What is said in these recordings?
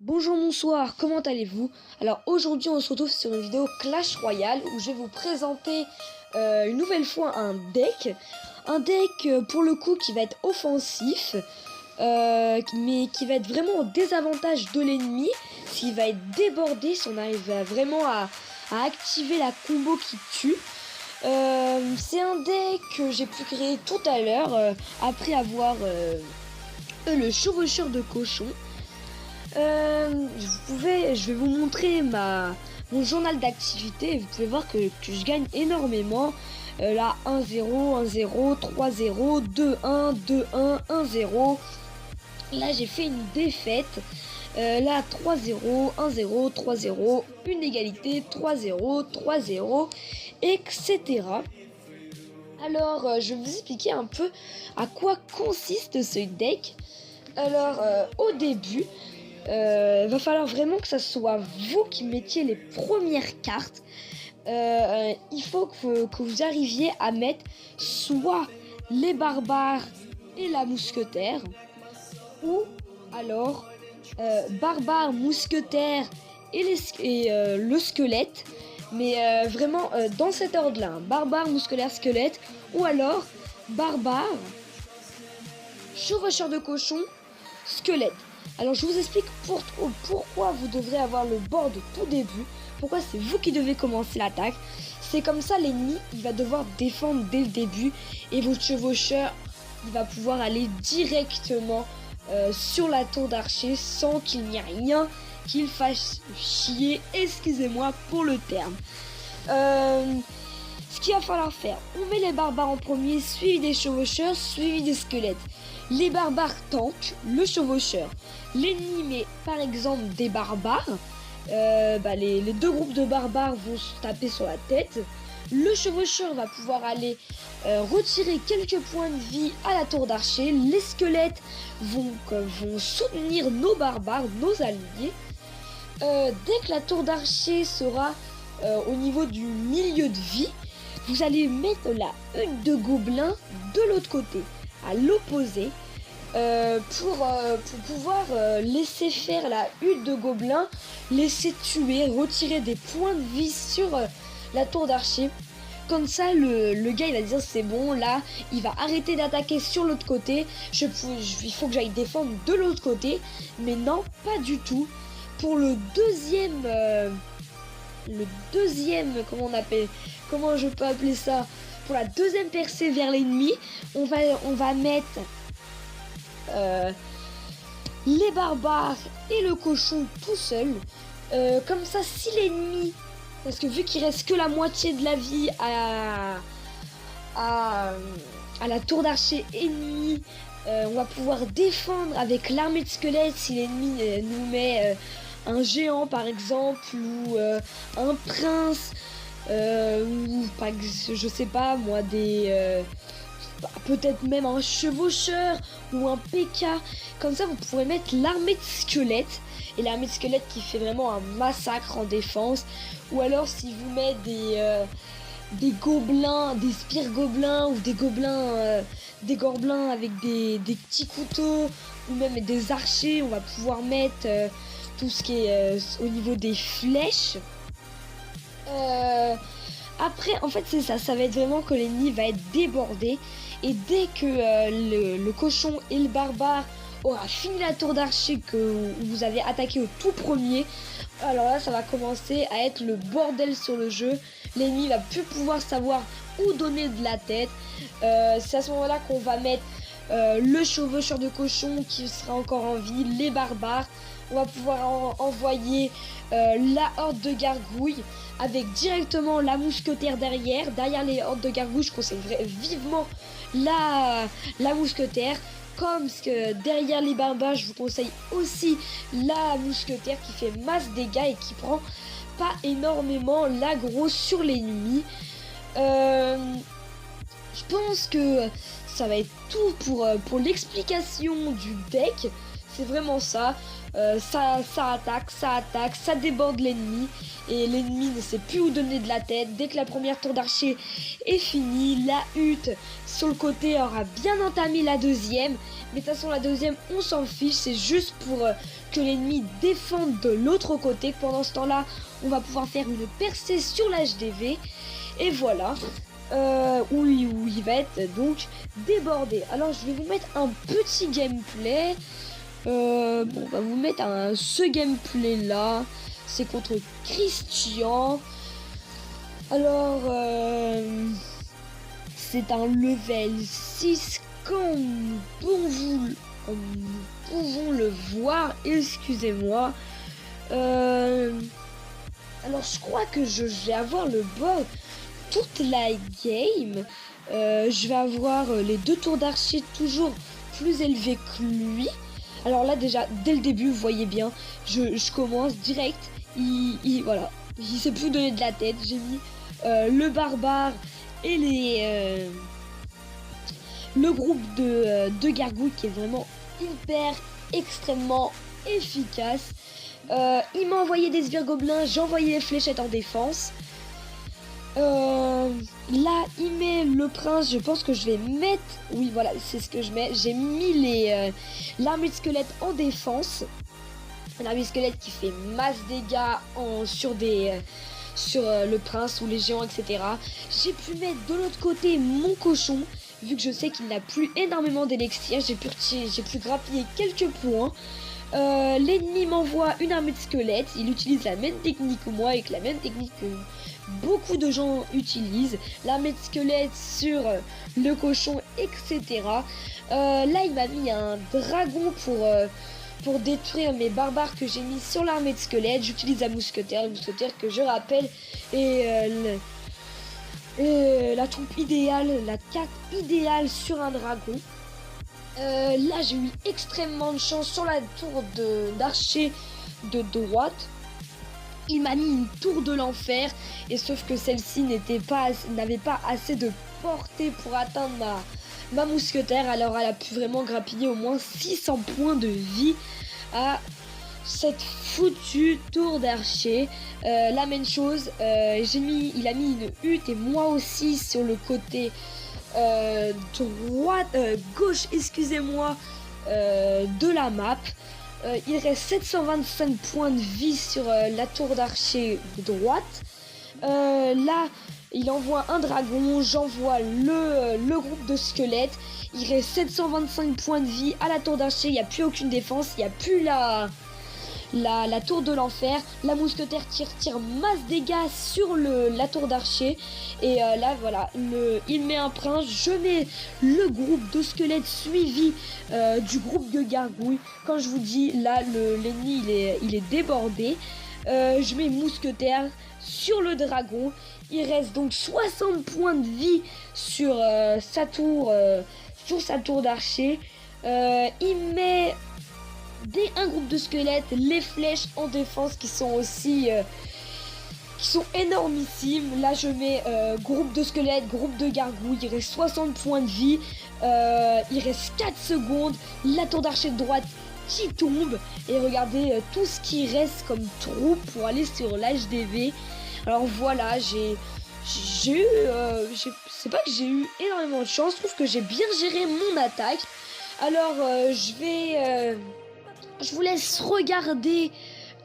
Bonjour, bonsoir, comment allez-vous? Alors aujourd'hui on se retrouve sur une vidéo Clash Royale où je vais vous présenter une nouvelle fois un deck. Un deck pour le coup qui va être offensif, mais qui va être vraiment au désavantage de l'ennemi, s'il va être débordé, si on arrive vraiment à activer la combo qui tue. C'est un deck que j'ai pu créer tout à l'heure après avoir le chevaucheur de cochon. Je vais vous montrer mon journal d'activité. Vous pouvez voir que je gagne énormément. Là, 1-0, 1-0, 3-0, 2-1, 2-1, 1-0. Là, j'ai fait une défaite. Là, 3-0, 1-0, 3-0, une égalité, 3-0, 3-0, etc. Alors, je vais vous expliquer un peu à quoi consiste ce deck. Alors, au début, va falloir vraiment que ça soit vous qui mettiez les premières cartes. Il faut que vous arriviez à mettre soit les barbares et la mousquetaire, ou alors barbares, mousquetaire et le squelette. Mais vraiment dans cet ordre-là, hein. Barbare, mousquetaire, squelette, ou alors barbare, chevaucheur de cochon, squelette. Alors je vous explique pourquoi vous devrez avoir le board de tout début, pourquoi c'est vous qui devez commencer l'attaque. C'est comme ça l'ennemi il va devoir défendre dès le début et votre chevaucheur il va pouvoir aller directement sur la tour d'archer sans qu'il n'y ait rien qu'il fasse chier, excusez-moi pour le terme. Ce qu'il va falloir faire, on met les barbares en premier, suivi des chevaucheurs, suivi des squelettes. Les barbares tankent le chevaucheur. L'ennemi met par exemple des barbares. Les deux groupes de barbares vont se taper sur la tête. Le chevaucheur va pouvoir aller retirer quelques points de vie à la tour d'archer. Les squelettes vont soutenir nos barbares, nos alliés. Dès que la tour d'archer sera au niveau du milieu de vie, vous allez mettre la hutte de gobelins de l'autre côté, à l'opposé, pour pouvoir laisser faire la hutte de gobelins, laisser tuer, retirer des points de vie sur la tour d'archer. Comme ça, le gars il va dire c'est bon, là il va arrêter d'attaquer sur l'autre côté, il faut que j'aille défendre de l'autre côté. Mais non, pas du tout. Pour le deuxième, comment je peux appeler ça, pour la deuxième percée vers l'ennemi, on va mettre les barbares et le cochon tout seul. Comme ça, si l'ennemi, parce que vu qu'il reste que la moitié de la vie à la tour d'archer ennemie, on va pouvoir défendre avec l'armée de squelettes si l'ennemi nous met un géant par exemple, ou un prince, ou je sais pas moi, peut-être même un chevaucheur ou un PK. Comme ça vous pourrez mettre l'armée de squelettes, et l'armée de squelettes qui fait vraiment un massacre en défense. Ou alors si vous mettez des gobelins, des spires gobelins, ou des gobelins avec des petits couteaux, ou même des archers, on va pouvoir mettre tout ce qui est au niveau des flèches. Après, en fait, c'est ça va être vraiment que l'ennemi va être débordé. Et dès que le cochon et le barbare aura fini la tour d'archer que vous avez attaqué au tout premier, alors là, ça va commencer à être le bordel sur le jeu. L'ennemi va plus pouvoir savoir où donner de la tête. C'est à ce moment-là qu'on va mettre le chevaucheur de cochon qui sera encore en vie, les barbares. On va pouvoir envoyer la horde de gargouilles avec directement la mousquetaire derrière les hordes de gargouilles. Je conseille vivement la mousquetaire. Comme que derrière les barbares, je vous conseille aussi la mousquetaire qui fait masse dégâts et qui prend pas énormément l'aggro sur l'ennemi. Je pense que ça va être tout pour l'explication du deck. c'est vraiment ça. Ça attaque, ça déborde l'ennemi et l'ennemi ne sait plus où donner de la tête. Dès que la première tour d'archer est finie, la hutte sur le côté aura bien entamé la deuxième. Mais de toute façon la deuxième on s'en fiche, c'est juste pour que l'ennemi défende de l'autre côté. Pendant ce temps là on va pouvoir faire une percée sur l'HDV et voilà. Où il va être donc débordé. Alors je vais vous mettre un petit gameplay. On va vous mettre ce gameplay là. C'est contre Christian. Alors c'est un level 6 comme nous pouvons le voir. Excusez-moi. Alors je crois que je vais avoir le bord toute la game. Je vais avoir les 2 tours d'archer toujours plus élevés que lui. Alors là déjà dès le début vous voyez bien, je commence direct. Voilà, il sait plus donner de la tête. J'ai mis le barbare et le groupe de gargouilles qui est vraiment extrêmement efficace. Il m'a envoyé des sbires gobelins, j'ai envoyé les fléchettes en défense. Là il met le prince, je pense que je vais mettre, oui voilà c'est ce que je mets, j'ai mis l'armée de squelette en défense, l'armée de squelette qui fait masse dégâts sur le prince ou les géants etc. J'ai pu mettre de l'autre côté mon cochon, vu que je sais qu'il n'a plus énormément d'élixir, j'ai pu grappiller quelques points. L'ennemi m'envoie une armée de squelettes, il utilise la même technique que moi, avec la même technique que beaucoup de gens utilisent, l'armée de squelettes sur le cochon etc. Là il m'a mis un dragon pour détruire mes barbares que j'ai mis sur l'armée de squelettes. J'utilise la mousquetaire que je rappelle est la troupe idéale, la carte idéale sur un dragon. Là j'ai eu extrêmement de chance sur la tour d'archer de droite. Il m'a mis une tour de l'enfer et sauf que celle-ci n'avait pas assez de portée pour atteindre ma mousquetaire. Alors elle a pu vraiment grappiller au moins 600 points de vie à cette foutue tour d'archer. La même chose, il a mis une hutte et moi aussi sur le côté gauche, excusez-moi, de la map. Il reste 725 points de vie sur la tour d'archer de droite. Là, il envoie un dragon, j'envoie le groupe de squelettes. Il reste 725 points de vie à la tour d'archer. Il n'y a plus aucune défense, il n'y a plus la tour de l'enfer. La mousquetaire tire masse dégâts sur la tour d'archer. Et là voilà, il met un prince, je mets le groupe de squelettes suivi du groupe de gargouilles. Quand je vous dis là l'ennemi il est débordé. Je mets mousquetaire sur le dragon. Il reste donc 60 points de vie sur sa tour d'archer. Il met un groupe de squelettes, les flèches en défense qui sont aussi qui sont énormissimes. Là je mets groupe de squelettes, groupe de gargouilles. Il reste 60 points de vie. Il reste 4 secondes. La tour d'archer de droite qui tombe. Et regardez tout ce qui reste comme troupe pour aller sur l'HDV. Alors voilà, j'ai eu, c'est pas que j'ai eu énormément de chance, je trouve que j'ai bien géré mon attaque. Alors je vous laisse regarder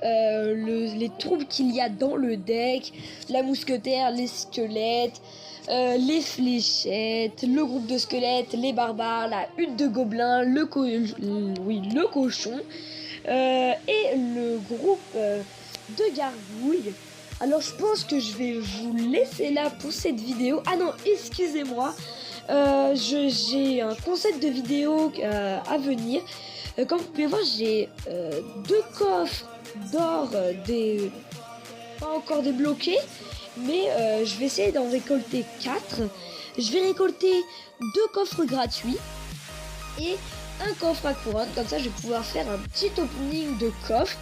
les troupes qu'il y a dans le deck, la mousquetaire, les squelettes, les fléchettes, le groupe de squelettes, les barbares, la hutte de gobelins, le cochon et le groupe de gargouilles. Alors je pense que je vais vous laisser là pour cette vidéo. Ah non, excusez-moi, j'ai un concept de vidéo à venir. Comme vous pouvez voir, j'ai 2 coffres d'or pas encore débloqués, mais je vais essayer d'en récolter 4. Je vais récolter 2 coffres gratuits et un coffre à couronne. Comme ça je vais pouvoir faire un petit opening de coffre.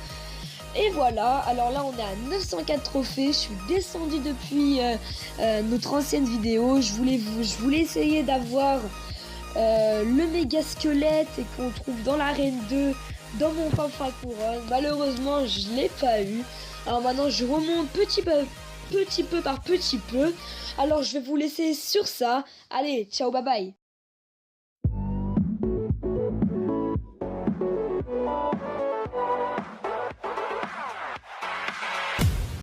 Et voilà, alors là on est à 904 trophées, je suis descendu depuis notre ancienne vidéo. Je voulais essayer d'avoir le méga squelette et qu'on trouve dans l'arène 2 dans mon fanfaron. Malheureusement, je l'ai pas eu. Alors maintenant, je remonte petit peu par petit peu. Alors je vais vous laisser sur ça. Allez, ciao, bye bye.